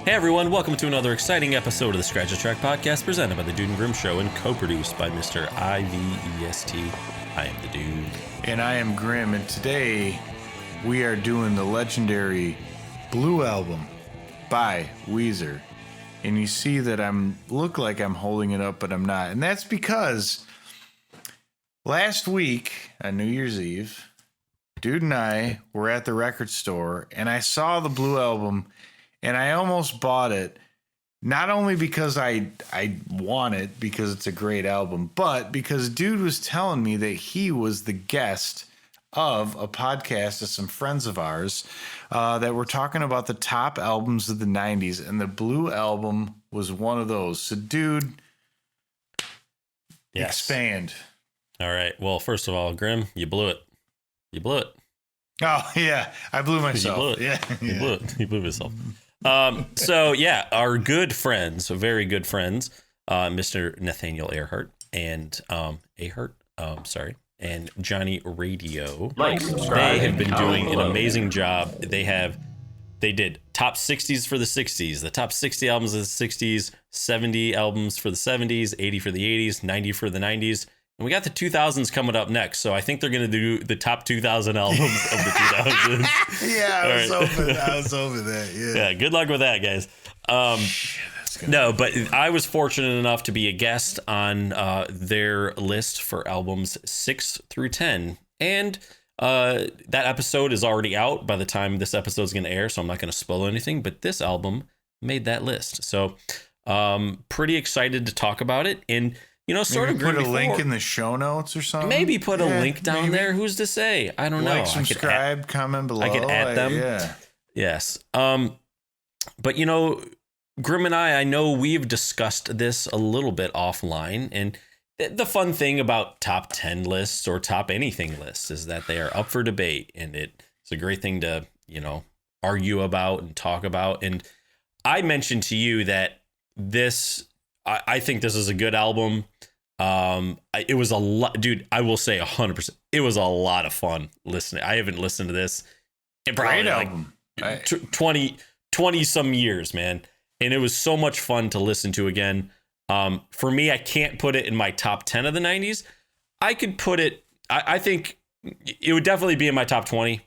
Hey everyone, welcome to another exciting episode of the Scratch a Track podcast presented by the Dude and Grim Show and co-produced by Mr. IVEST. I am the Dude. And I am Grim, and today we are doing the legendary Blue Album by Weezer. And you see that look like I'm holding it up, but I'm not. And that's because last week on New Year's Eve, Dude and I were at the record store, and I saw the Blue Album, and I almost bought it, not only because I want it, because it's a great album, but because Dude was telling me that he was the guest of a podcast of some friends of ours that were talking about the top albums of the 90s, and the Blue Album was one of those. So, Dude, expand. All right. Well, first of all, Grim, you blew it. You blew it. Oh, yeah. I blew myself. You blew it. Yeah. You blew it. You blew yourself. So yeah, our good friends, very good friends, Mr. Nathaniel Earhart and and Johnny Radio. They have been doing an amazing job. They did top 60s for the 60s, the top 60 albums of the 60s, 70 albums for the 70s, 80 for the 80s, 90 for the 90s. And we got the 2000s coming up next, so I think they're going to do the top 2000 albums of the 2000s. Yeah, I was hoping that. Yeah, good luck with that, guys. No, but I was fortunate enough to be a guest on their list for albums 6 through 10. And that episode is already out by the time this episode is going to air, so I'm not going to spoil anything. But this album made that list. So pretty excited to talk about it. And you know, sort maybe of put a link in the show notes or something. Maybe put a link down there. Who's to say? I don't know. Subscribe, comment below. I could add them. Yeah. Yes. But you know, Grim and I know we've discussed this a little bit offline, and the fun thing about top 10 lists or top anything lists is that they are up for debate, and it's a great thing to, you know, argue about and talk about. And I mentioned to you that I think this is a good album. It was a lot, dude. I will say 100%. It was a lot of fun listening. I haven't listened to this in probably like 20 some years, man. And it was so much fun to listen to again. For me, I can't put it in my top 10 of the 90s. I could put it, I think it would definitely be in my top 20.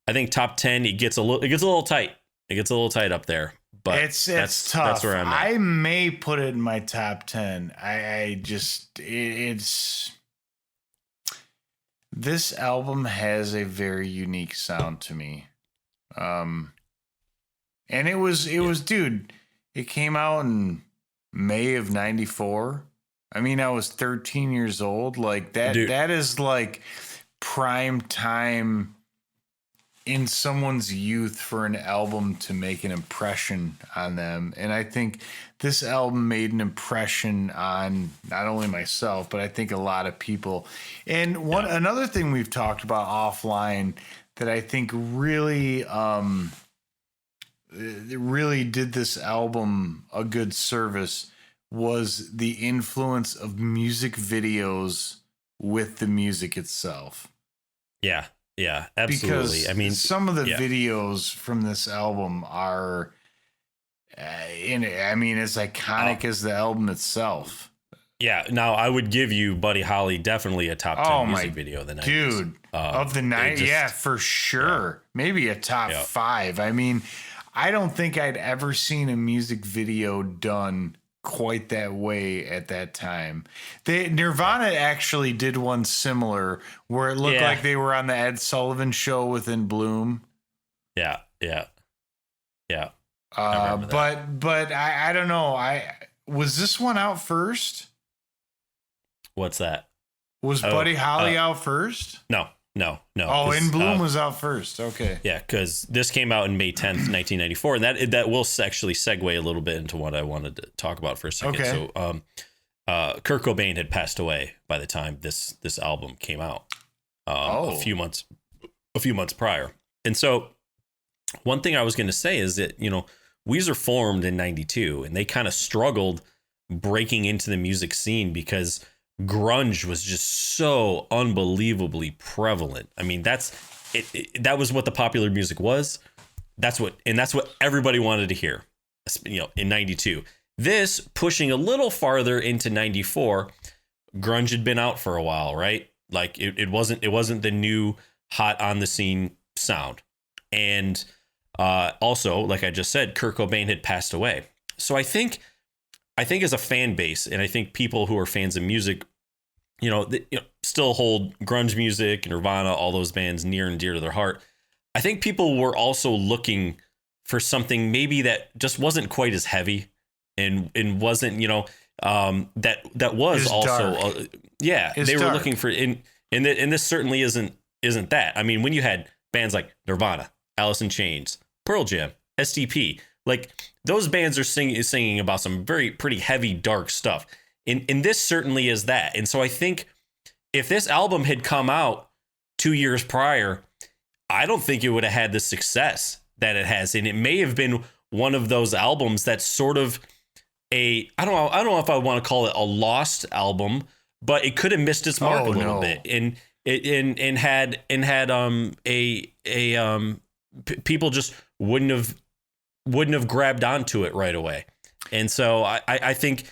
I think top 10, it gets a little tight. It gets a little tight up there. But it's tough. That's where I'm at. I may put it in my top 10. This album has a very unique sound to me. And it was, dude, it came out in May of 94. I mean, I was 13 years old. Like that, dude. That is like prime time in someone's youth for an album to make an impression on them. And I think this album made an impression on not only myself, but I think a lot of people. And another thing we've talked about offline that I think really did this album a good service was the influence of music videos with the music itself. Yeah. Yeah, absolutely. Because I mean, some of the videos from this album are, as iconic as the album itself. Yeah. Now, I would give you Buddy Holly definitely a top 10 music video of the 90s. Dude, of the 90s, yeah, for sure. Yeah. Maybe a top 5. I mean, I don't think I'd ever seen a music video done quite that way at that time. Nirvana actually did one similar where it looked like they were on the Ed Sullivan Show within Bloom. Yeah. But I don't know. Was this one out first? What's that? Was Buddy Holly out first? No. Oh, In Bloom was out first. Okay. Yeah, because this came out in May 10th, 1994, and that will actually segue a little bit into what I wanted to talk about for a second. Okay. So, Kurt Cobain had passed away by the time this album came out. A few months prior, and so one thing I was going to say is that, you know, Weezer formed in 92, and they kind of struggled breaking into the music scene because grunge was just so unbelievably prevalent. I mean, that was what the popular music was. That's what everybody wanted to hear. in 92. This pushing a little farther into 94, grunge had been out for a while, right? Like it wasn't the new hot on the scene sound. And also, like I just said, Kurt Cobain had passed away. So I think as a fan base, and I think people who are fans of music, still hold grunge music, Nirvana, all those bands near and dear to their heart. I think people were also looking for something maybe that just wasn't quite as heavy and wasn't, that was It's also, dark. they were dark. looking for, and this certainly isn't that. I mean, when you had bands like Nirvana, Alice in Chains, Pearl Jam, STP, like those bands are singing about some pretty heavy, dark stuff. And this certainly is that. And so I think if this album had come out 2 years prior, I don't think it would have had the success that it has. And it may have been one of those albums that's sort of I don't know if I want to call it a lost album, but it could have missed its mark a little bit. And had people just wouldn't have grabbed onto it right away. And so I think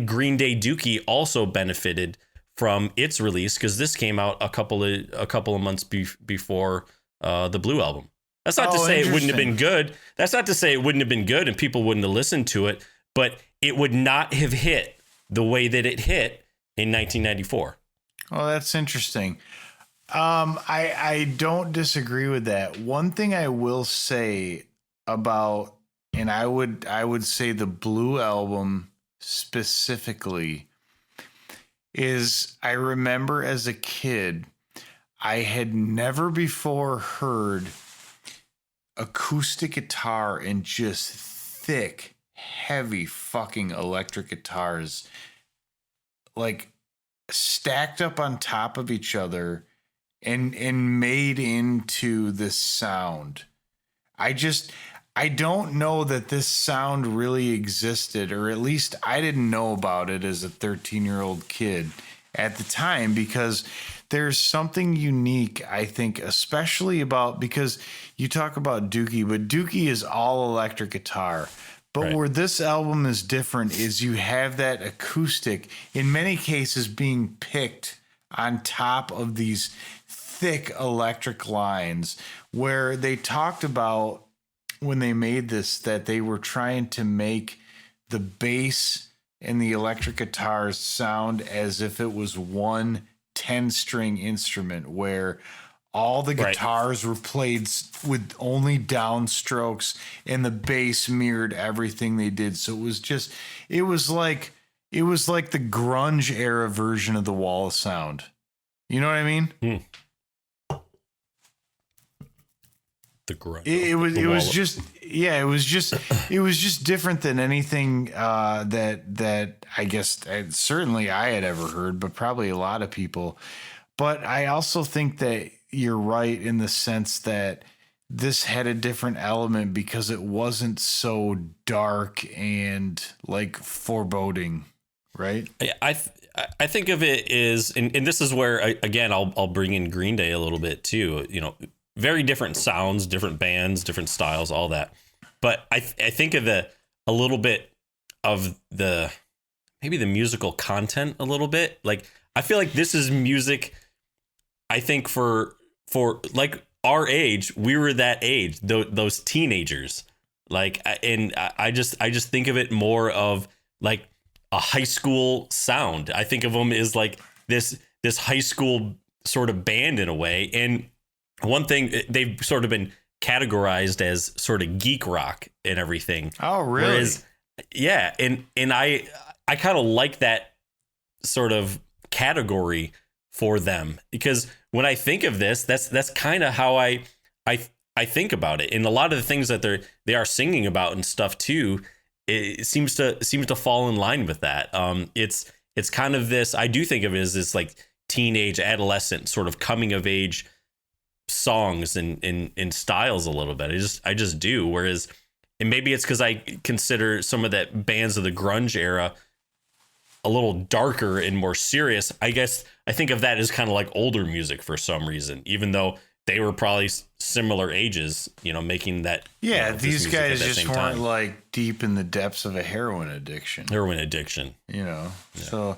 Green Day Dookie also benefited from its release because this came out a couple of months before the Blue album. That's not to say it wouldn't have been good. That's not to say it wouldn't have been good and people wouldn't have listened to it, but it would not have hit the way that it hit in 1994. Oh, that's interesting. I don't disagree with that. One thing I will say about, and I would say the Blue album specifically, is I remember as a kid, I had never before heard acoustic guitar and just thick, heavy fucking electric guitars like stacked up on top of each other and made into this sound. I don't know that this sound really existed, or at least I didn't know about it as a 13-year-old kid at the time, because there's something unique, I think, especially about, because you talk about Dookie, but Dookie is all electric guitar. But right. Where this album is different is you have that acoustic, in many cases, being picked on top of these thick electric lines, where they talked about when they made this that they were trying to make the bass and the electric guitars sound as if it was one 10-string instrument, where all the guitars were played with only downstrokes and the bass mirrored everything they did. So it was like the grunge era version of the Wall of Sound. You know what I mean? The grunge. It was just different than anything that I guess certainly I had ever heard, but probably a lot of people. But I also think that you're right in the sense that this had a different element because it wasn't so dark and like foreboding, right? I think of it as, and this is where again I'll bring in Green Day a little bit too. Very different sounds, different bands, different styles, all that. But I think of a little bit of maybe the musical content a little bit. Like I feel like this is music. I think for like our age, we were that age, those teenagers. Like, and I just think of it more of like a high school sound. I think of them as like this high school sort of band in a way. And one thing, they've sort of been categorized as sort of geek rock and everything. Oh, really? Whereas, yeah. And I kind of like that sort of category for them, because when I think of this, that's kind of how I think about it. And a lot of the things that they are singing about and stuff too, it seems to fall in line with that. It's kind of this, I do think of it as this like teenage, adolescent sort of coming of age songs and styles a little bit. I just do. Whereas, and maybe it's because I consider some of that bands of the grunge era a little darker and more serious. I guess I think of that as kind of like older music for some reason, even though they were probably similar ages, making that. Yeah, this these music at guys that just same weren't time. like deep in the depths of a heroin addiction. Heroin addiction. So,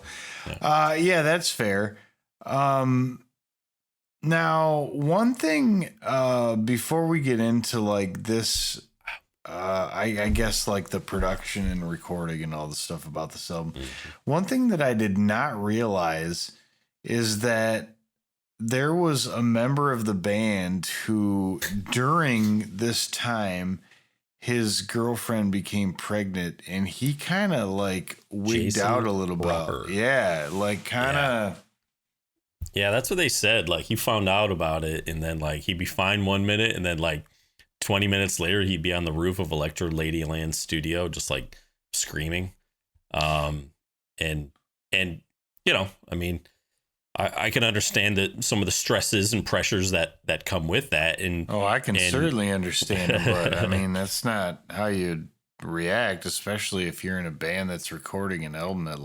yeah, that's fair. Now, one thing before we get into like this, I guess like the production and recording and all the stuff about this album, one thing that I did not realize is that there was a member of the band who, during this time, his girlfriend became pregnant, and he kind of like wigged Jason out a little Cropper. bit. Yeah, like kind of. Yeah, that's what they said. Like he found out about it, and then like he'd be fine 1 minute, and then like 20 minutes later, he'd be on the roof of Electro Ladyland's studio, just like screaming. And I mean, I can understand that some of the stresses and pressures that come with that. And I can certainly understand it, but I mean, that's not how you'd react, especially if you're in a band that's recording an album at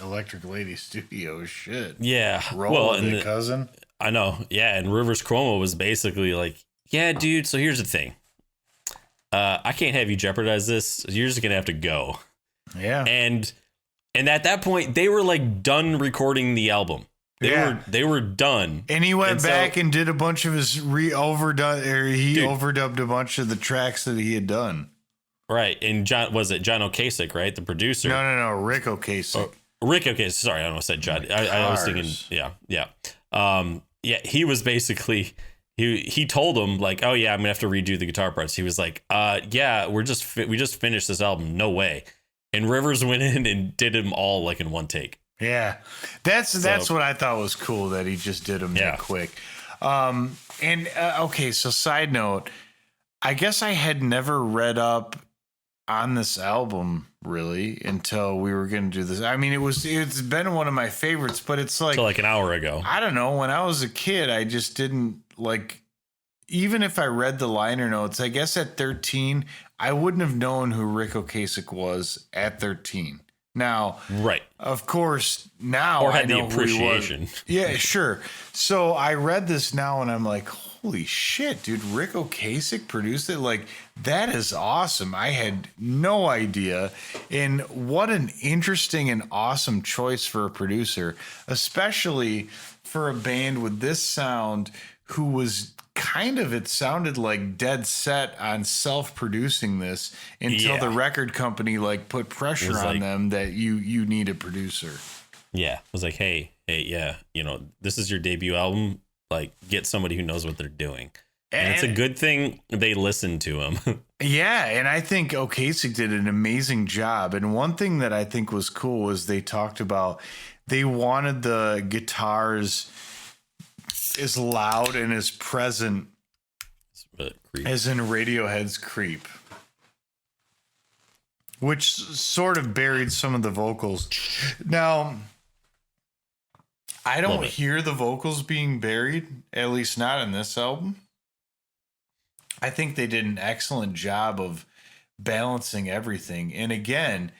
Electric Lady Studio. Shit. Yeah. Roll with it, cousin. I know. Yeah. And Rivers Cuomo was basically like, yeah, dude. So here's the thing. I can't have you jeopardize this. You're just going to have to go. Yeah. And at that point, they were like done recording the album. They were done. And he went back and did a bunch of his overdubbed a bunch of the tracks that he had done. Right. And John O'Kasich, right? The producer. No, Rick O'Kasich. Rick O'Kasich. Sorry, I almost said John. I was thinking, yeah. He was basically, he told him like, oh yeah, I'm gonna have to redo the guitar parts. He was like, yeah, we just finished this album. No way. And Rivers went in and did them all like in one take. Yeah, that's what I thought was cool, that he just did them that quick. Okay, so side note, I guess I had never read up on this album really until we were going to do this. I mean, it's been one of my favorites, but it's like an hour ago. I don't know. When I was a kid, I just didn't like. Even if I read the liner notes, I guess at 13, I wouldn't have known who Rick Ocasek was at 13. Now, right. Of course, now or had I know the appreciation. Who he was. Yeah, sure. So I read this now and I'm like, holy shit, dude, Rick Ocasek produced it. Like, that is awesome. I had no idea. And what an interesting and awesome choice for a producer, especially for a band with this sound who was it sounded like dead set on self-producing this until the record company like put pressure on them that you need a producer. Yeah. It was like, hey, yeah, this is your debut album. Like, get somebody who knows what they're doing. And it's a good thing they listened to him. Yeah, and I think Ocasek did an amazing job. And one thing that I think was cool was they talked about they wanted the guitars as loud and as present as in Radiohead's Creep, which sort of buried some of the vocals. Now, I don't hear the vocals being buried, at least not in this album. I think they did an excellent job of balancing everything. And again,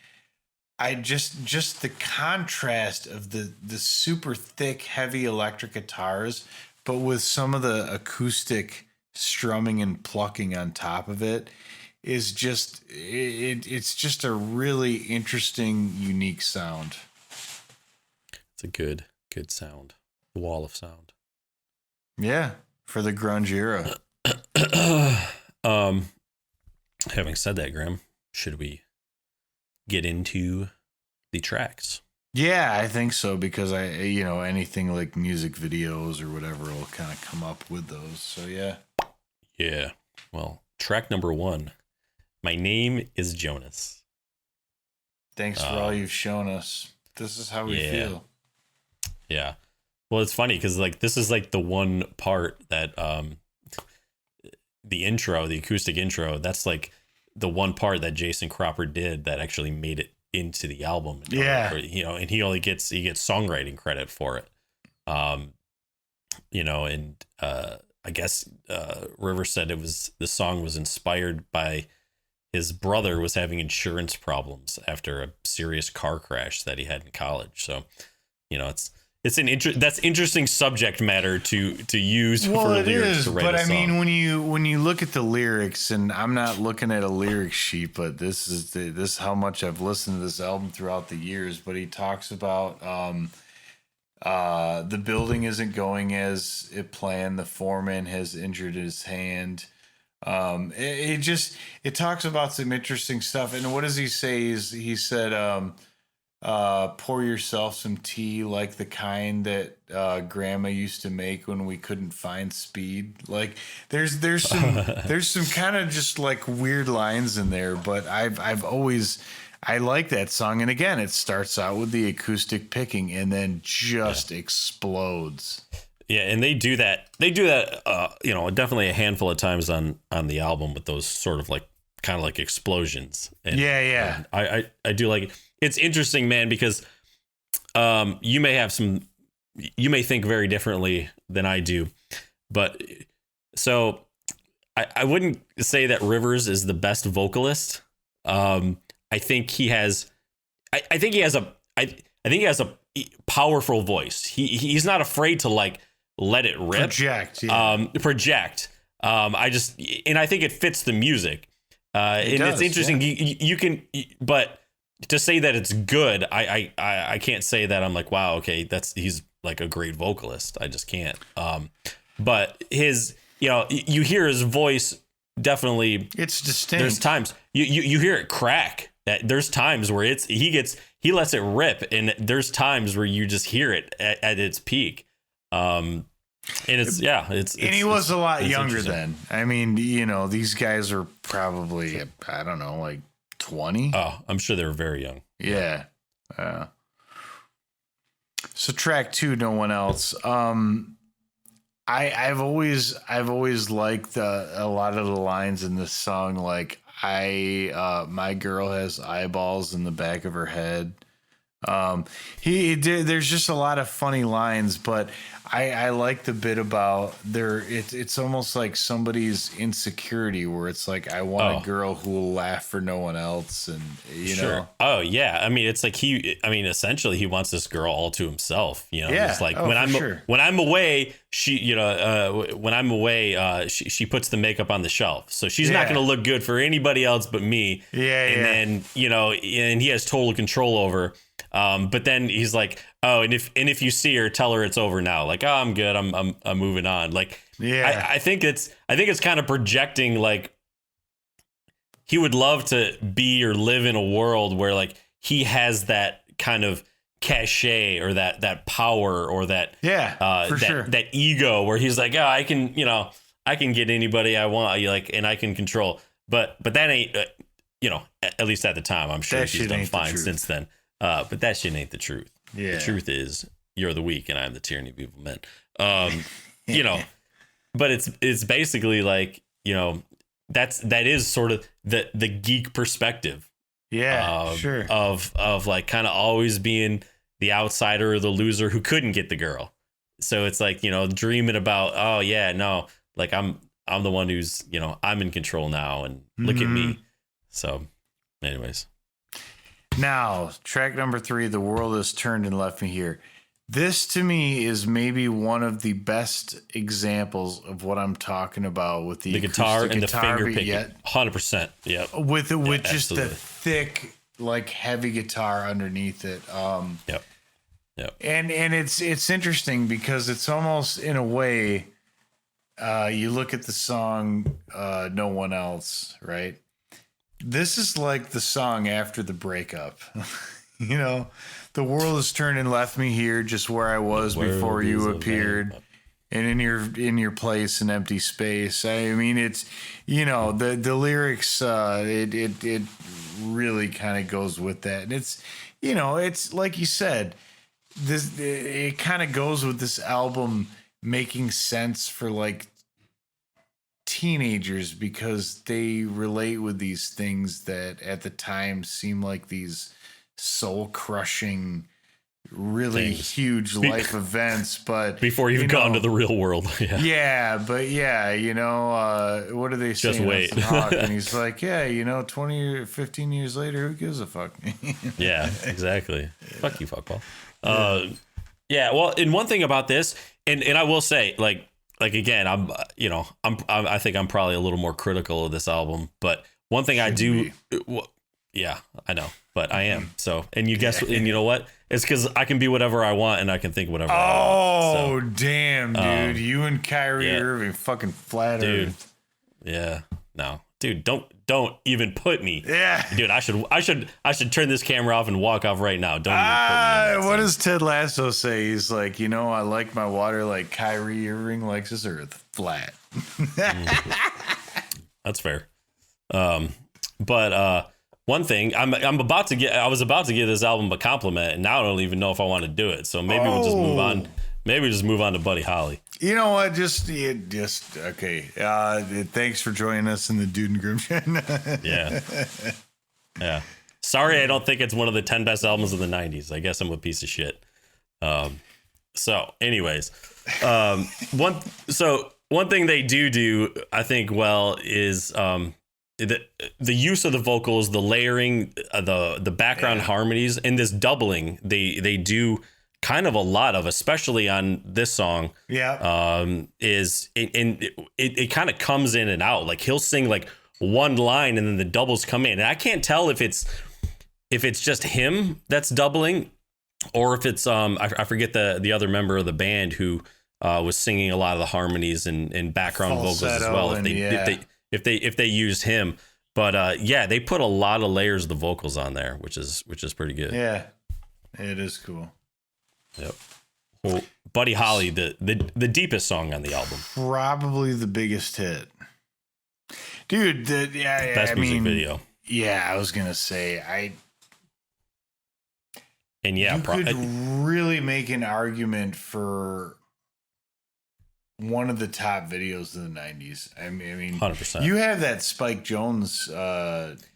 I just the contrast of the super thick, heavy electric guitars, but with some of the acoustic strumming and plucking on top of it is just it's just a really interesting, unique sound. It's a good sound. The wall of sound. Yeah, for the grunge era. Having said that, Graham, should we get into the tracks? Yeah, I think so, because anything like music videos or whatever will kind of come up with those. So yeah. Yeah. Well, track number 1. My Name is Jonas. Thanks for all you've shown us. This is how we feel. Yeah. Well, it's funny because like this is like the one part that the intro, the acoustic intro, that's like the one part that Jason Cropper did that actually made it into the album. Yeah. And he gets songwriting credit for it. I guess River said the song was inspired by his brother was having insurance problems after a serious car crash that he had in college. So, it's that's interesting subject matter to use well, for it lyrics is, to write but a I song. mean, when you look at the lyrics, and I'm not looking at a lyric sheet, but this is how much I've listened to this album throughout the years. But he talks about the building isn't going as it planned. The foreman has injured his hand. It talks about some interesting stuff. And what does he say? He said, pour yourself some tea like the kind that grandma used to make when we couldn't find speed. Like there's some kind of just like weird lines in there, but I like that song. And again, it starts out with the acoustic picking and then just explodes. Yeah, and they do that. Definitely a handful of times on the album with those sort of like kind of like explosions. And, Yeah. And I do like it. It's interesting, man, because you may think very differently than I do, but so I wouldn't say that Rivers is the best vocalist. I think he has a powerful voice. He's not afraid to like let it rip. Project. Yeah. I think it fits the music. It's interesting. Yeah. You can, but to say that it's good, I can't say that I'm like, wow, okay, he's like a great vocalist. I just can't. But his, you hear his voice definitely. It's distinct. There's times you hear it crack. There's times where he lets it rip, and there's times where you just hear it at its peak. And he was a lot younger then. I mean, these guys are probably, I don't know, like 20. Oh, I'm sure they were very young. Yeah. So track 2, No One Else. I've always liked a lot of the lines in this song. Like my girl has eyeballs in the back of her head. There's just a lot of funny lines, but I like the bit about it's almost like somebody's insecurity where it's like, I want a girl who will laugh for no one else. And know. Oh yeah. I mean, it's like essentially he wants this girl all to himself, Yeah. It's like when I'm away, she, she puts the makeup on the shelf. So she's not going to look good for anybody else but me. Yeah. And then, and he has total control over. But then he's like, oh, and if you see her, tell her it's over now. Like, oh, I'm good. I'm moving on. Like, yeah, I think it's kind of projecting, like, he would love to be or live in a world where like he has that kind of cachet or that power or that, that ego where he's like, oh, I can get anybody I want, like, and I can control, but that ain't, at least at the time, I'm sure she's done fine since then. But that shit ain't the truth. Yeah. The truth is you're the weak and I'm the tyranny of evil men. But it's basically like, that is sort of the geek perspective. Yeah, sure. Of like kind of always being the outsider or the loser who couldn't get the girl. So it's like, dreaming about, oh yeah, no, like I'm the one who's, I'm in control now and look at me. So anyways. Now, track number 3, The World Has Turned and Left Me Here. This, to me, is maybe one of the best examples of what I'm talking about with the guitar and the finger picking. 100%. Yeah. With just the thick, like, heavy guitar underneath it. Yep. And it's interesting because it's almost, in a way, you look at the song No One Else, right? This is like the song after the breakup. The world has turned and left me here, just where I was before you appeared, and in your place, an empty space. I mean, it's the lyrics. It really kind of goes with that, and it's it's like you said, it kind of goes with this album making sense for like teenagers because they relate with these things that at the time seem like these soul crushing, really huge life events, but before you've gone to the real world. What do they say? Just wait. And he's like, 20 or 15 years later, who gives a fuck? Yeah, exactly. Fuck you, fuckball. Yeah, well, and one thing about this, and I will say, like again, I think I'm probably a little more critical of this album, but one thing I do, well, yeah, I know, but I am. So, and you guess, and you know what? It's because I can be whatever I want, and I can think whatever I want. Oh, damn, dude! You and Kyrie Irving fucking flat dude. earth. Yeah, no, dude, don't even put me. Yeah, dude, I should turn this camera off and walk off right now. Don't even put me. What does Ted Lasso say? He's like, I like my water like Kyrie Irving likes his earth, flat. That's fair. But one thing I was about to give this album a compliment, and now I don't even know if I want to do it. So maybe we'll just move on. Maybe just move on to Buddy Holly. You know what? Just okay. Thanks for joining us in the Dude and Groom Show. Yeah. Sorry, I don't think it's one of the 10 best albums of the 90s. I guess I'm a piece of shit. So, anyways, one thing they do, I think, well, is the use of the vocals, the layering, the background harmonies, and this doubling. They do kind of a lot of, especially on this song. It kind of comes in and out. Like he'll sing like one line and then the doubles come in, and I can't tell if it's just him that's doubling, or if it's I forget the other member of the band who was singing a lot of the harmonies and background vocals as well. If they used him, but they put a lot of layers of the vocals on there, which is pretty good. Yeah, it is cool. Yep. Well, Buddy Holly, the deepest song on the album, probably the biggest hit, dude. Best music video. Yeah, I was gonna say you could really make an argument for one of the top videos of the 90s. I mean, 100%. You have that Spike Jonze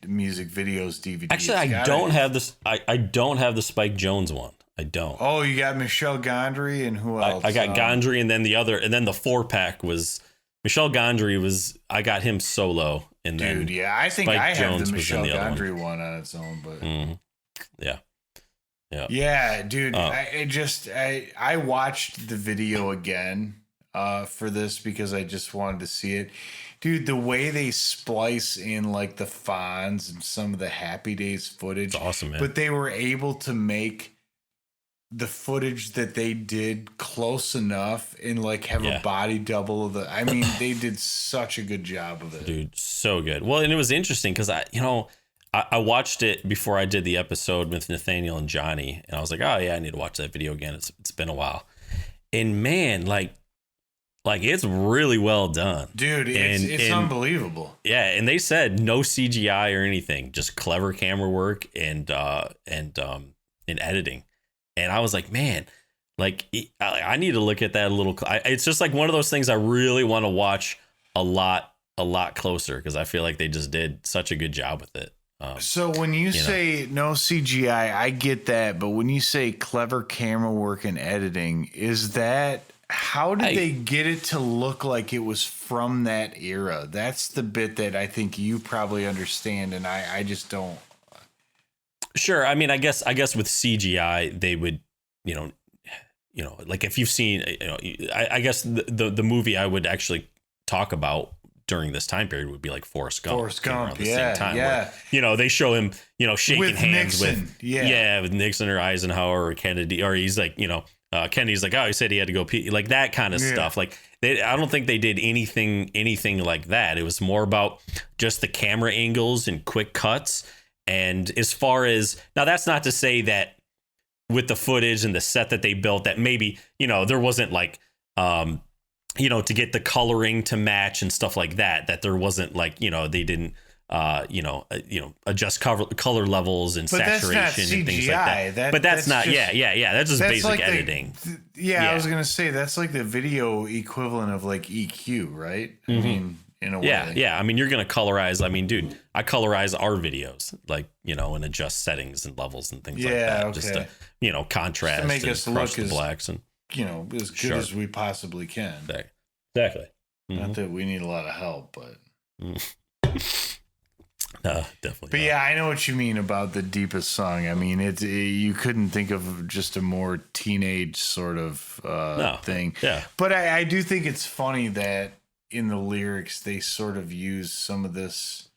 music videos DVD. Actually, I don't have this. I don't have the Spike Jonze one. I don't. Oh, you got Michel Gondry and who else? I got Gondry, and then the 4-pack was Michel Gondry. I got him solo, and then I think Spike I have Jonze the Michel Gondry one on its own, but yeah, dude. I watched the video again for this because I just wanted to see it. Dude, the way they splice in like the Fonz and some of the Happy Days footage. It's awesome, man. But they were able to make the footage that they did close enough and like have a body double of I mean, they did such a good job of it. Dude, so good. Well, and it was interesting because I watched it before I did the episode with Nathaniel and Johnny, and I was like, oh yeah, I need to watch that video again. It's been a while. And man, like it's really well done, dude. It's unbelievable. Yeah, and they said no CGI or anything, just clever camera work and editing. And I was like, man, like I need to look at that a little. It's just like one of those things I really want to watch a lot closer because I feel like they just did such a good job with it. So when you say no CGI, I get that, but when you say clever camera work and editing, is that how did they get it to look like it was from that era? That's the bit that I think you probably understand, and I just don't. Sure. I mean, I guess with CGI, they would, like if you've seen, I guess the movie I would actually talk about during this time period would be like Forrest Gump. Forrest Gump, same time, where, they show him, shaking with hands Nixon, with Nixon or Eisenhower or Kennedy, or he's like, Kennedy's like, oh, he said he had to go pee, like that kind of stuff. Like I don't think they did anything like that. It was more about just the camera angles and quick cuts. And as far as now, that's not to say that with the footage and the set that they built, that maybe, there wasn't like, to get the coloring to match and stuff like that there wasn't like, they didn't, adjust color levels and saturation and things like that. But that's not, that's just basic like editing. I was going to say, that's like the video equivalent of like EQ, right? Mm-hmm. I mean, in a way. Yeah. I mean, you're going to colorize. I mean, dude, I colorize our videos, like, and adjust settings and levels and things like that. Just to, contrast just to make and us crush look the blacks and, as good as we possibly can. Exactly. Not that we need a lot of help, but. Definitely. But yeah, I know what you mean about the deepest song. I mean, you couldn't think of just a more teenage sort of No. thing. Yeah. But I do think it's funny that in the lyrics they sort of use some of this,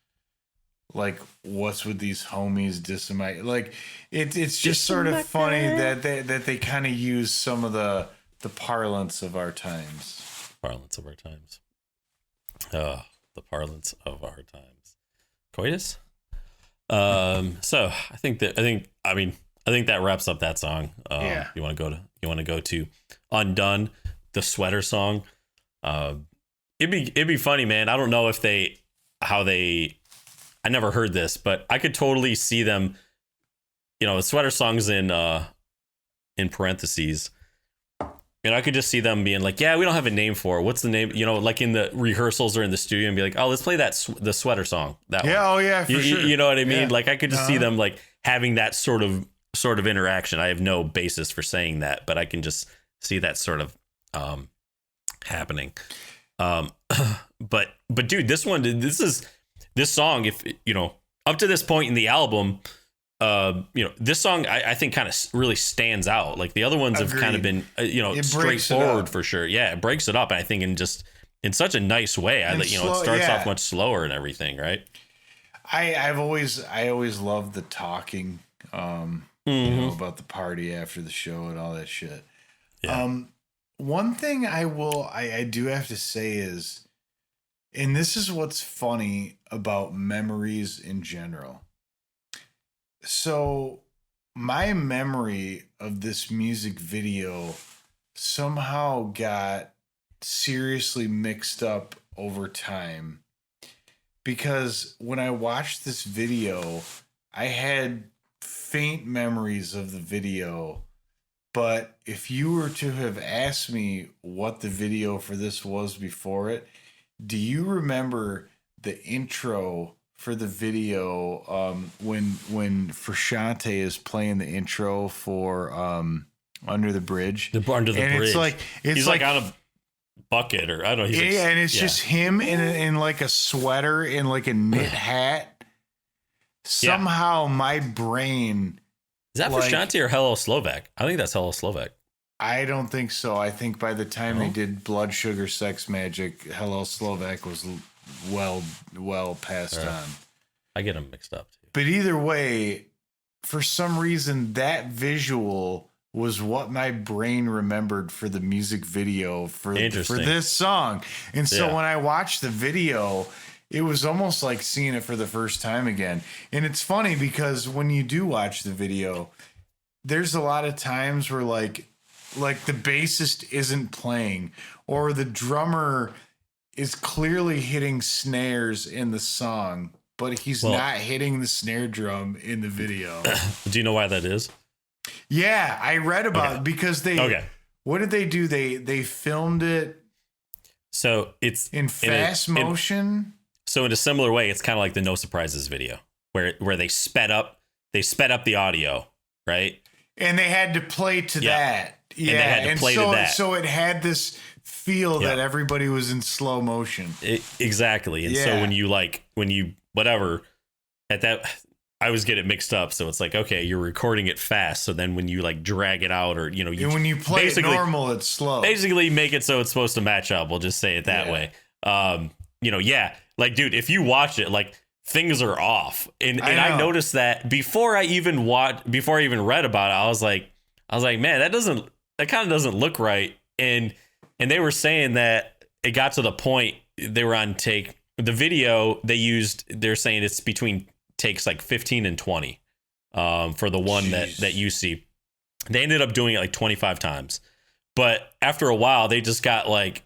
like, what's with these homies dissing my, like, it's just sort of funny that they kind of use some of the parlance of our times. Parlance of our times. The parlance of our times. Coitus. So I think that wraps up that song. Yeah. You want to go to Undone, the sweater song. It'd be funny, man. I don't know if I never heard this, but I could totally see them, the sweater songs in parentheses. And I could just see them being like, yeah, we don't have a name for it. What's the name? Like in the rehearsals or in the studio, and be like, oh, let's play the sweater song. That one. Oh yeah, for sure. You know what I mean? Yeah. Like I could just see them like having that sort of interaction. I have no basis for saying that, but I can just see that sort of happening. But dude, this song, if up to this point in the album, this song I think kind of really stands out. Like the other ones have kind of been straightforward for sure. Yeah, it breaks it up, and I think in such a nice way. It starts off much slower and everything, right? I always loved the talking, about the party after the show and all that shit. Yeah. One thing I do have to say is, and this is what's funny about memories in general. So my memory of this music video somehow got seriously mixed up over time, because when I watched this video, I had faint memories of the video. But if you were to have asked me what the video for this was before it, do you remember the intro for the video when Frusciante is playing the intro for Under the Bridge? Under the Bridge. He's like on a bucket, or I don't know. And it's just him in like a sweater and like a knit hat. Somehow my brain... Is that Frusciante or Hello Slovak? I think that's Hello Slovak. I don't think so. I think by the time they did Blood Sugar Sex Magic, Hello Slovak was well passed on. I get them mixed up too. But either way, for some reason, that visual was what my brain remembered for the music video for this song. And so when I watched the video, it was almost like seeing it for the first time again. And it's funny because when you do watch the video, there's a lot of times where like the bassist isn't playing, or the drummer is clearly hitting snares in the song, but he's not hitting the snare drum in the video. Do you know why that is? Yeah, I read about it because what did they do? They filmed it. So it's in fast motion. So in a similar way, it's kind of like the No Surprises video where they sped up the audio, right? And they had to play to that. Yeah. And they had to play to that. So it had this feel that everybody was in slow motion. Exactly. And so when you whatever at that, I always get it mixed up. So it's like, okay, you're recording it fast. So then when you like drag it out, or, and when you play it normal, it's slow. Basically make it so it's supposed to match up. We'll just say it that way. Like, dude, if you watch it, like, things are off. And I noticed that before I even read about it, I was like, man, that kind of doesn't look right. And they were saying that it got to the point they were on take. The video they're saying it's between takes like 15 and 20 for the one that you see. They ended up doing it like 25 times. But after a while, they just got like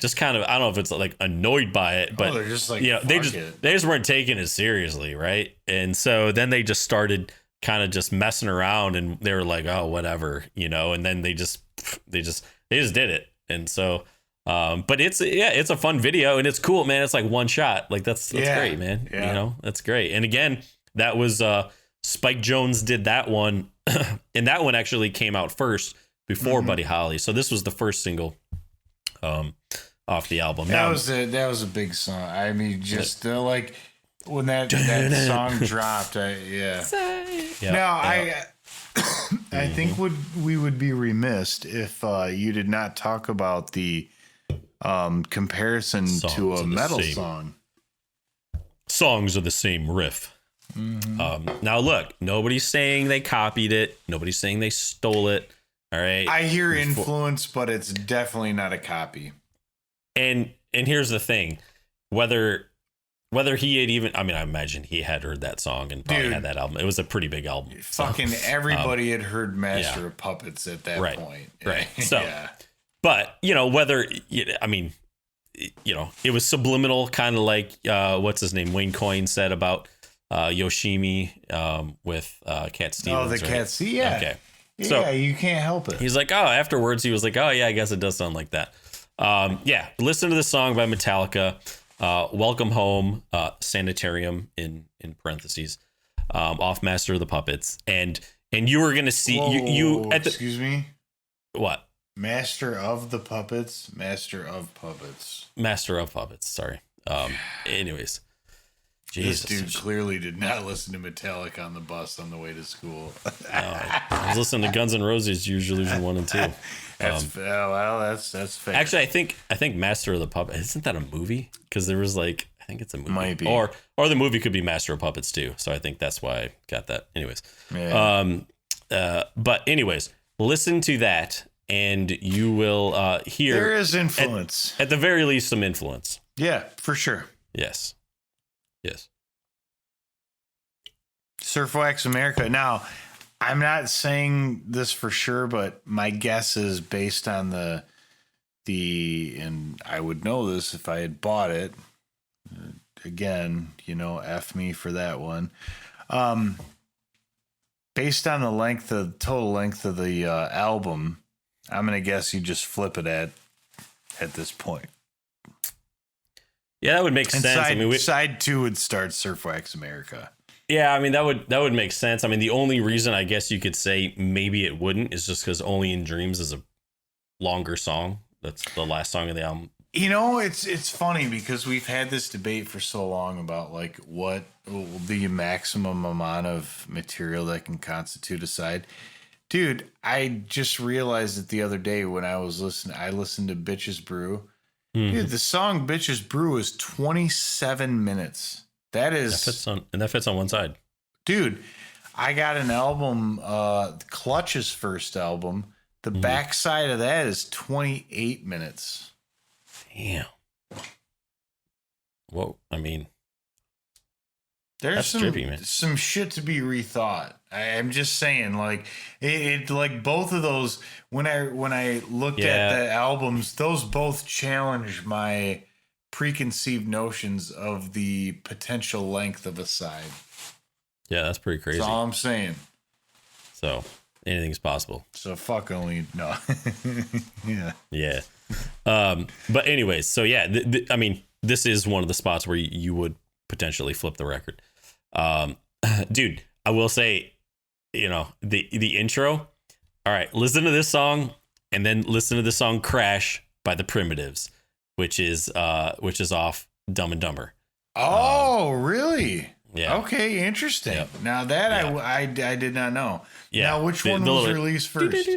just kind of, I don't know if it's like annoyed by it, but they're just like, they just weren't taking it seriously, right? And so then they just started kind of just messing around, and they were like, oh, whatever, and then they just did it. And so but it's a fun video, and it's cool, man. It's like one shot. Like that's great, man. That's great. And again, that was Spike Jonze did that one, and that one actually came out first before Buddy Holly. So this was the first single off the album. That was a big song. I mean, just like when that song dropped, yeah. Yep, Now, yep. I think we would be remiss if you did not talk about the comparison Songs to are a the metal same. song. Songs are the same riff. Now look, nobody's saying they copied it. Nobody's saying they stole it. All right. I hear influence, but it's definitely not a copy. And here's the thing, whether he had even, I mean, I imagine he had heard that song and probably had that album. It was a pretty big album. Fucking everybody had heard Master of Puppets at that point. Right. So, but whether, I mean, it was subliminal, kind of like what's his name, Wayne Coyne said about Yoshimi with Cat Stevens. Oh, the Cat Stevens. Yeah. Okay. So, yeah, you can't help it. He's like, afterwards he was like, oh yeah, I guess it does sound like that. Listen to the song by Metallica, Welcome Home, Sanitarium in parentheses, off Master of the Puppets, and you were gonna see you at the, excuse me, what? Master of Puppets. Sorry. Anyways, Jesus. This dude clearly did not listen to Metallica on the bus on the way to school. No, I was listening to Guns N' Roses, Illusion 1 and 2. That's fair. Actually, I think Master of the Puppets, isn't that a movie? Because there was I think it's a movie. Might be. Or the movie could be Master of Puppets too. So I think that's why I got that. Anyways. Yeah. But anyways, listen to that and you will hear. There is influence. At the very least, some influence. Yeah, for sure. Yes. Surf Wax America. Now, I'm not saying this for sure, but my guess is based on the and I would know this if I had bought it. Again, F me for that one. Based on the total length of the album, I'm gonna guess you just flip it at this point. Yeah, that would make sense. Side 2 would start Surf Wax America. Yeah, I mean that would make sense. I mean, the only reason I guess you could say maybe it wouldn't is just because Only in Dreams is a longer song. That's the last song of the album. It's funny because we've had this debate for so long about what the maximum amount of material that can constitute a side. Dude, I just realized it the other day when I listened to Bitches Brew. Mm-hmm. Dude, the song Bitches Brew is 27 minutes. That fits on one side. Dude, I got an album, Clutch's first album. The backside of that is 28 minutes. Damn. Well, I mean, there's some shit to be rethought. I'm just saying, it both of those. When I looked at the albums, those both challenge my preconceived notions of the potential length of a side. Yeah, that's pretty crazy. That's all I'm saying. So anything's possible. So fuck only no. Yeah. But anyways, so yeah, I mean, this is one of the spots where you would potentially flip the record. Dude, I will say, the intro. All right, listen to this song and then listen to the song Crash by the Primitives, which is off Dumb and Dumber. Oh, really? Yeah. Okay, interesting. Yep. Now that I did not know. Yeah. Now, which one was released first?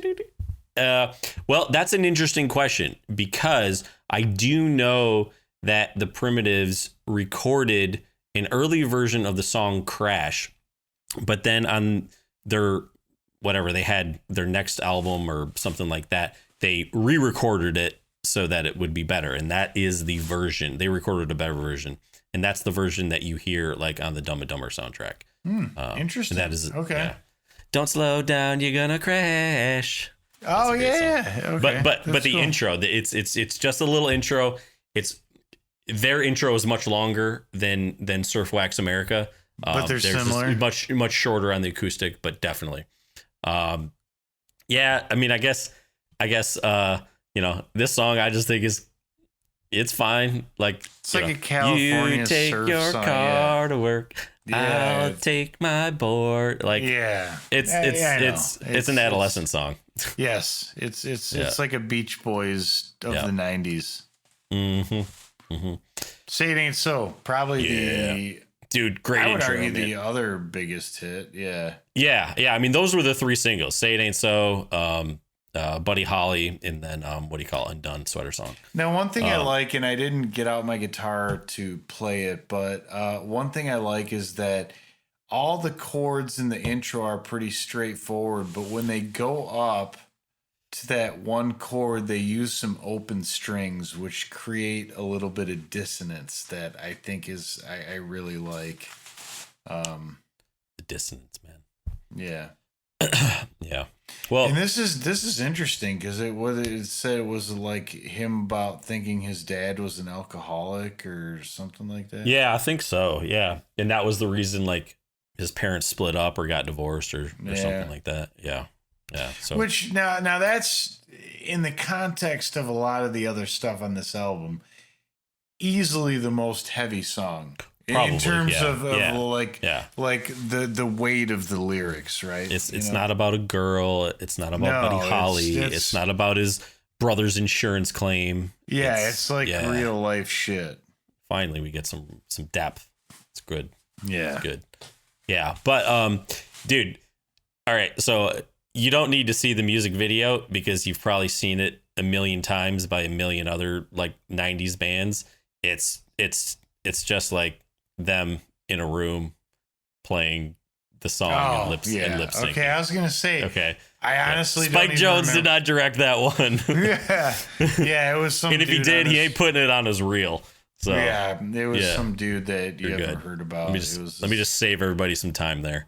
Well, that's an interesting question because I do know that the Primitives recorded an early version of the song Crash, but then on their they had their next album or something like that, they re-recorded it so that it would be better. And that is the version. They recorded a better version. And that's the version that you hear on the Dumb and Dumber soundtrack. Interesting. And that is okay. Yeah. Don't slow down, you're gonna crash. Oh yeah. Okay. But the cool. Intro, it's just a little intro. Their intro is much longer than Surf Wax America. But they're similar. Much shorter on the acoustic, but definitely. Yeah, I mean, I guess this song I just think it's fine. It's like a California you take surf your song, car to work. Yeah. I'll take my board. It's an adolescent song. Yes, it's like a Beach Boys of the 90s. Mm-hmm. Mm-hmm. Say It Ain't So. Probably dude, great I would intro. argue man. the other biggest hit. Yeah. Yeah. I mean, those were the 3 singles: "Say It Ain't So," Buddy Holly, and then what do you call it? "Undone," Sweater Song. Now, one thing I like, and I didn't get out my guitar to play it, but one thing I like is that all the chords in the intro are pretty straightforward, but when they go up to that one chord, they use some open strings, which create a little bit of dissonance that I think is I really like. The dissonance, man. Yeah. Yeah. Well, And this is interesting because it said it was like him about thinking his dad was an alcoholic or something like that. yeah, I think so. Yeah. And that was the reason, like, his parents split up or got divorced or something like that. Yeah. Yeah. So, Which now that's in the context of a lot of the other stuff on this album, easily the most heavy song. Probably, in terms yeah, of yeah, like yeah. like the weight of the lyrics, right? it's not about a girl. It's not about Buddy Holly. It's not about his brother's insurance claim. Yeah, it's like real life shit. Finally, we get some depth. It's good. Yeah. It's good. Yeah. But, dude, all right. So you don't need to see the music video because you've probably seen it a million times by a million other like 90s bands. It's just like them in a room playing the song and lip syncing. Okay, I was gonna say. Okay, I honestly Spike don't Jones even did not direct that one. yeah, it was some. And if he did, he ain't putting it on his reel. So yeah, it was some dude that you haven't heard about. Let me just save everybody some time there.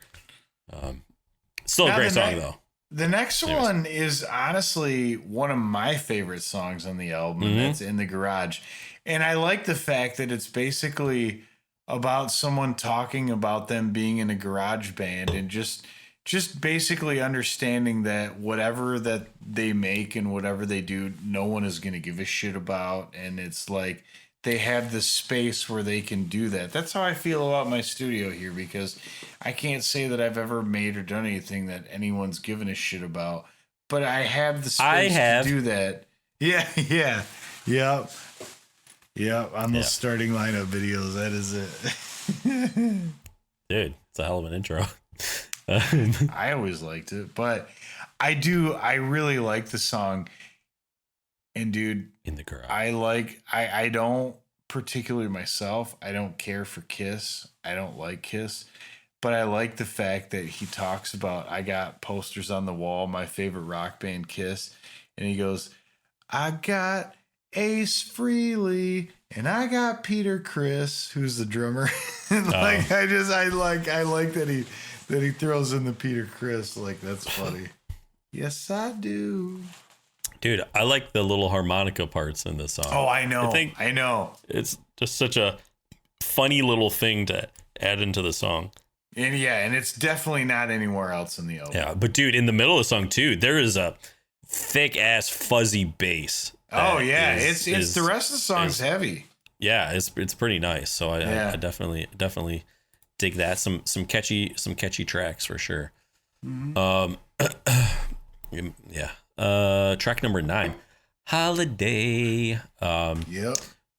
Still a great song though. The next one is honestly one of my favorite songs on the album. And that's "In the Garage," and I like the fact that it's basically about someone talking about them being in a garage band and just basically understanding that whatever that they make and whatever they do, no one is going to give a shit about. And it's like they have this space where they can do that. That's how I feel about my studio here, because I can't say that I've ever made or done anything that anyone's given a shit about, but I have the space to do that. Yeah. Yep, on those starting lineup videos, that is it. Dude, it's a hell of an intro. I always liked it, but I really like the song. And dude, "In the Garage," I don't particularly myself, I don't care for Kiss. I don't like Kiss, but I like the fact that he talks about, I got posters on the wall, my favorite rock band Kiss, and he goes, I got Ace Frehley, and I got Peter Criss, who's the drummer. I like that he throws in the Peter Criss. Like, that's funny. Yes, I do. Dude, I like the little harmonica parts in this song. Oh, I know. I know. It's just such a funny little thing to add into the song. And it's definitely not anywhere else in the album. Yeah, but dude, in the middle of the song too, there is a thick ass fuzzy bass. Oh yeah, it's the rest of the song's heavy. Yeah, it's pretty nice. So I definitely dig that. Some catchy tracks for sure. Mm-hmm. Track number 9, "Holiday." Yep.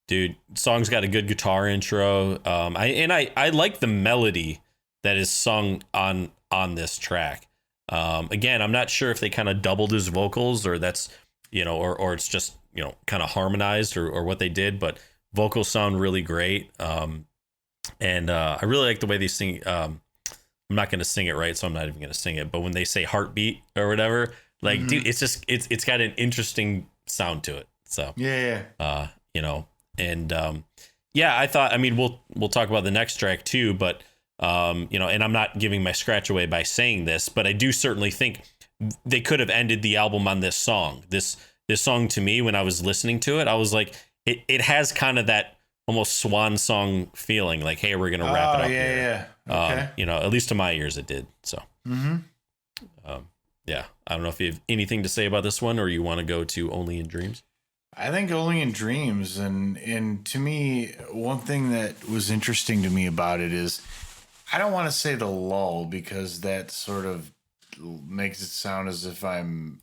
Dude, song's got a good guitar intro. I like the melody that is sung on this track. Again, I'm not sure if they kind of doubled his vocals or that's, or it's just, kind of harmonized or what they did, but vocals sound really great. And I really like the way they sing. I'm not going to sing it right, so I'm not even going to sing it. But when they say heartbeat or whatever, like, dude, it's just, it's got an interesting sound to it. So, yeah. And I thought, I mean, we'll talk about the next track too, but, and I'm not giving my scratch away by saying this, but I do certainly think they could have ended the album on this song. This song, to me, when I was listening to it, I was like, it has kind of that almost swan song feeling, like, hey, we're going to wrap it up here. Yeah. Okay. At least to my ears, it did. So, I don't know if you have anything to say about this one, or you want to go to "Only in Dreams." I think "Only in Dreams," and to me, one thing that was interesting to me about it is, I don't want to say the lull, because that sort of makes it sound as if I'm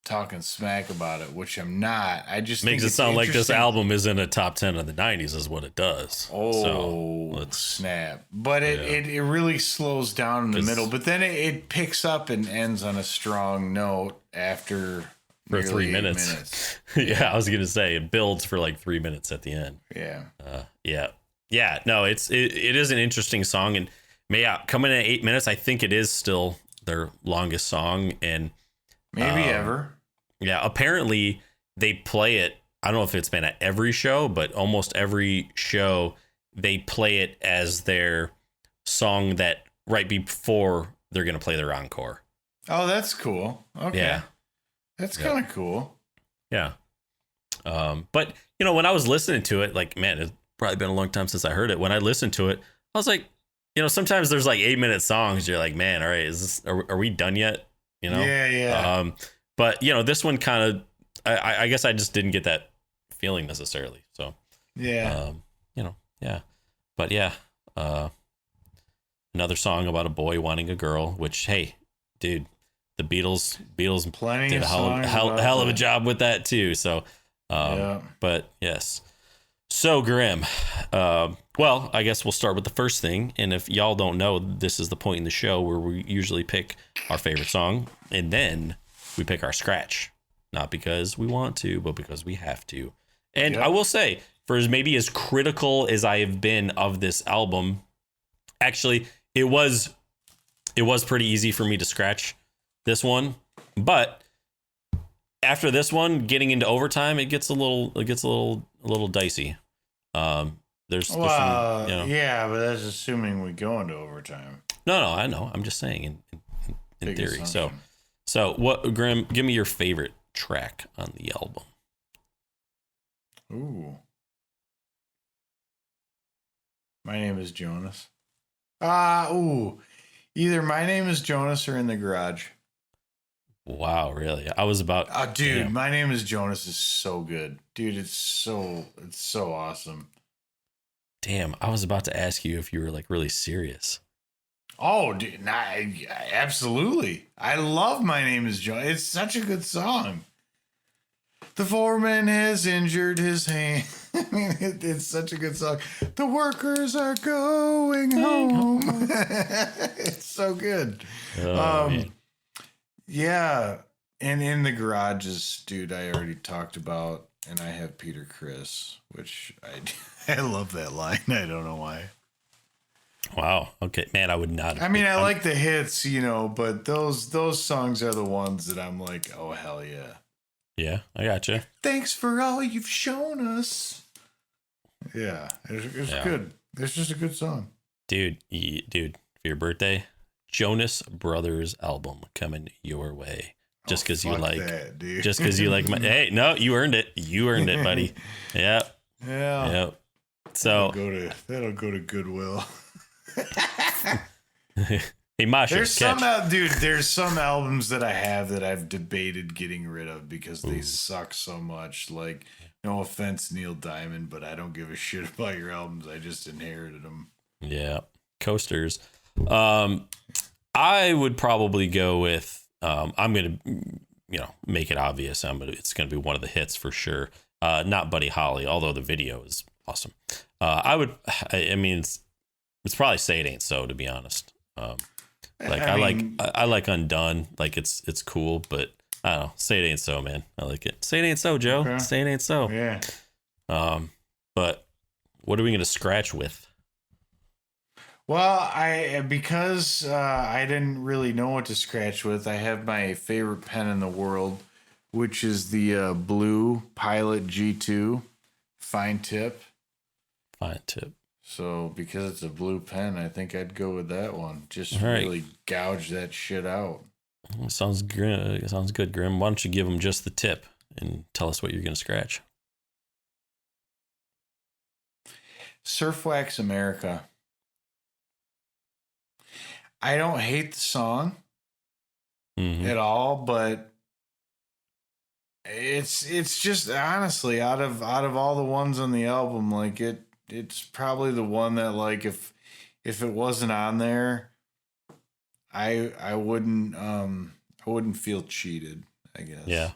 talking smack about it, which I'm not. I just Makes think it it's sound like this interesting. album is in a top 10 of the 90s is what it does. Oh, snap. But it really slows down in the middle, but then it picks up and ends on a strong note after for 3 minutes. Yeah, I was going to say it builds for like 3 minutes at the end. Yeah. Yeah. No, it is an interesting song, and coming in at 8 minutes, I think it is still their longest song, and maybe ever. Yeah, apparently they play it. I don't know if it's been at every show, but almost every show they play it as their song that right before they're going to play their encore. Oh, that's cool. Okay. Yeah. That's kind of cool. Yeah. But when I was listening to it, like, man, it's probably been a long time since I heard it. When I listened to it, I was like, sometimes there's like 8-minute songs. You're like, man, all right, are we done yet? Yeah. But this one kind of, I guess I just didn't get that feeling necessarily. So yeah. Yeah. But yeah, another song about a boy wanting a girl. Which, hey, dude, the Beatles Plenty did a hell of a job with that too. So, but yes. So Grim, well, I guess we'll start with the first thing. And if y'all don't know, this is the point in the show where we usually pick our favorite song, and then we pick our scratch, not because we want to, but because we have to. And I will say, for as critical as I have been of this album, actually, it was pretty easy for me to scratch this one. But after this one, getting into overtime, it gets a little dicey. There's some, yeah, but that's assuming we go into overtime. No, I know. I'm just saying in theory. Assumption. So what, Grim? Give me your favorite track on the album. Ooh. My Name is Jonas. Either My Name is Jonas or In the Garage. Wow, really? I was about. Oh, dude, damn. My Name is Jonas is so good, dude. It's so awesome. Damn, I was about to ask you if you were like really serious. Oh, dude, absolutely. I love My Name is Jonas. It's such a good song. The foreman has injured his hand. I mean, it's such a good song. The workers are going home. It's so good. Yeah. And In the Garage is, dude, I already talked about, and I have Peter Criss, which I love that line. I don't know why. Wow. Okay, man, I would not. I mean, I like the hits, but those songs are the ones that I'm like, oh, hell yeah. Yeah, I gotcha. Thanks for all you've shown us. Yeah, it's good. It's just a good song. Dude, for your birthday, Jonas Brothers album coming your way. Just because you like that, dude. Just because you like my. Hey, no, you earned it. You earned it, buddy. Yep. Yeah. Yep. So that'll go to Goodwill. Hey, Masha, there's some albums that I have that I've debated getting rid of because they suck so much. Like, no offense, Neil Diamond, but I don't give a shit about your albums. I just inherited them. Yeah, coasters. I would probably go with. I'm gonna, make it obvious. It's gonna be one of the hits for sure. Not Buddy Holly, although the video is awesome. I mean, it's probably Say It Ain't So, to be honest. I like Undone. Like it's cool, but I don't know. Say It Ain't So, man. I like it. Say It Ain't So, Joe. Okay. Say It Ain't So. Yeah. But what are we gonna scratch with? Well, because I didn't really know what to scratch with. I have my favorite pen in the world, which is the blue Pilot G2 fine tip. Fine tip. So because it's a blue pen, I think I'd go with that one. Just right. Really gouge that shit out. Sounds good. Sounds good, Grim. Why don't you give them just the tip and tell us what you're going to scratch? Surfwax America. I don't hate the song at all, but it's just honestly out of all the ones on the album, like it's probably the one that, like, if it wasn't on there, I wouldn't feel cheated. I guess. Yeah.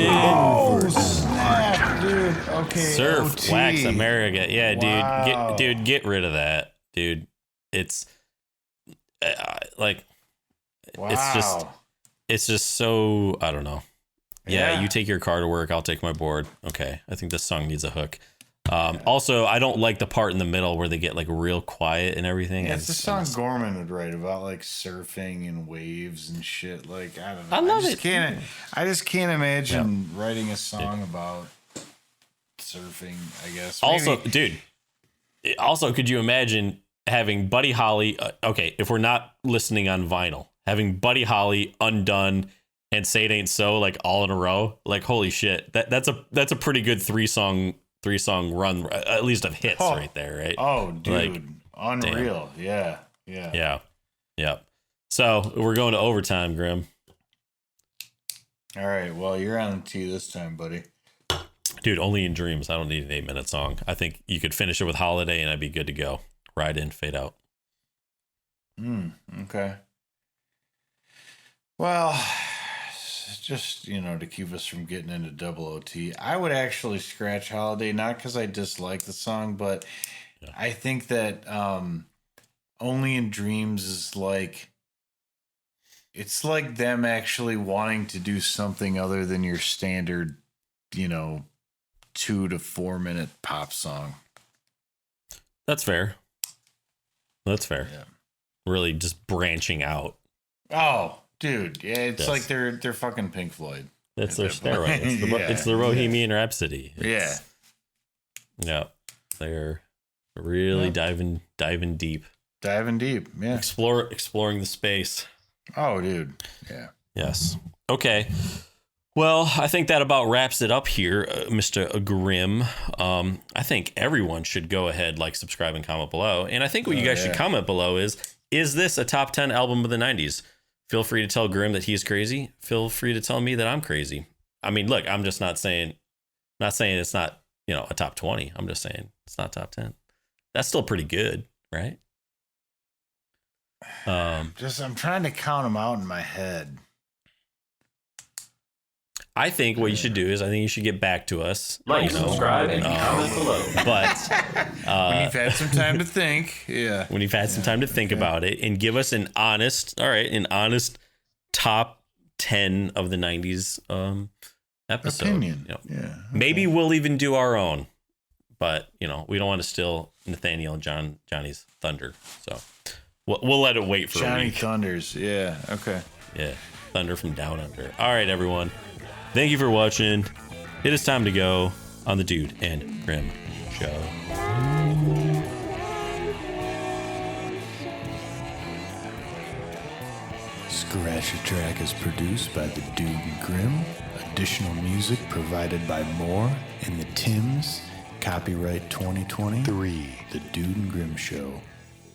Oh, snap, dude. Okay. Surf, OT. wax, America. Yeah, Wow. get rid of that, dude. It's like, Wow. it's just so, I don't know. Yeah, Yeah. you take your car to work, I'll take my board. Okay, I think this song needs a hook. Also, I don't like the part in the middle where they get like real quiet and everything. Yeah, it's a song Gorman would write about, like surfing and waves and shit. Like, I don't know. I love just it. I just can't imagine writing a song about surfing, I guess. Also, Maybe. dude, could you imagine having Buddy Holly? Okay, if we're not listening on vinyl, having Buddy Holly, Undone, and Say It Ain't So like all in a row, like holy shit, that's a pretty good three song run, at least of hits right there, right? Oh, dude, like, unreal. Damn. Yeah. So we're going to overtime, Grim. All right, well, you're on the tee this time, buddy. Dude, only in dreams. I don't need an 8-minute song. I think you could finish it with Holiday and I'd be good to go. Ride in, fade out. Okay. Well, just, to keep us from getting into double OT, I would actually scratch Holiday, not because I dislike the song, but I think that Only in Dreams is like, it's like them actually wanting to do something other than your standard, 2 to 4 minute pop song. That's fair. Yeah. Really just branching out. Oh, dude. Yeah, it's like they're fucking Pink Floyd. That's their steroid. It's the Bohemian Rhapsody. Yeah. They're really diving deep. Diving deep, yeah. Exploring the space. Oh, dude. Yeah. Yes. Okay. Well, I think that about wraps it up here, Mr. Grimm. I think everyone should go ahead, subscribe, and comment below. And I think what you guys should comment below is this a top 10 album of the 90s? Feel free to tell Grimm that he's crazy. Feel free to tell me that I'm crazy. I mean, look, I'm just not saying it's not, a top 20. I'm just saying it's not top 10. That's still pretty good, right? I'm trying to count them out in my head. I think what you should do is you should get back to us. Subscribe, and comment below. But when you've had some time to think, when you've had some time to think about it, and give us an honest top 10 of the 90s episode. Opinion. Maybe we'll even do our own, but we don't want to steal Nathaniel and Johnny's thunder, so we'll let it wait for Johnny a week. Thunders. Yeah. Okay. Yeah. Thunder from down under. All right, everyone. Thank you for watching. It is time to go on the Dude and Grim Show. Scratch a Track is produced by the Dude and Grim. Additional music provided by Moore and the Tims. Copyright 2023. The Dude and Grim Show.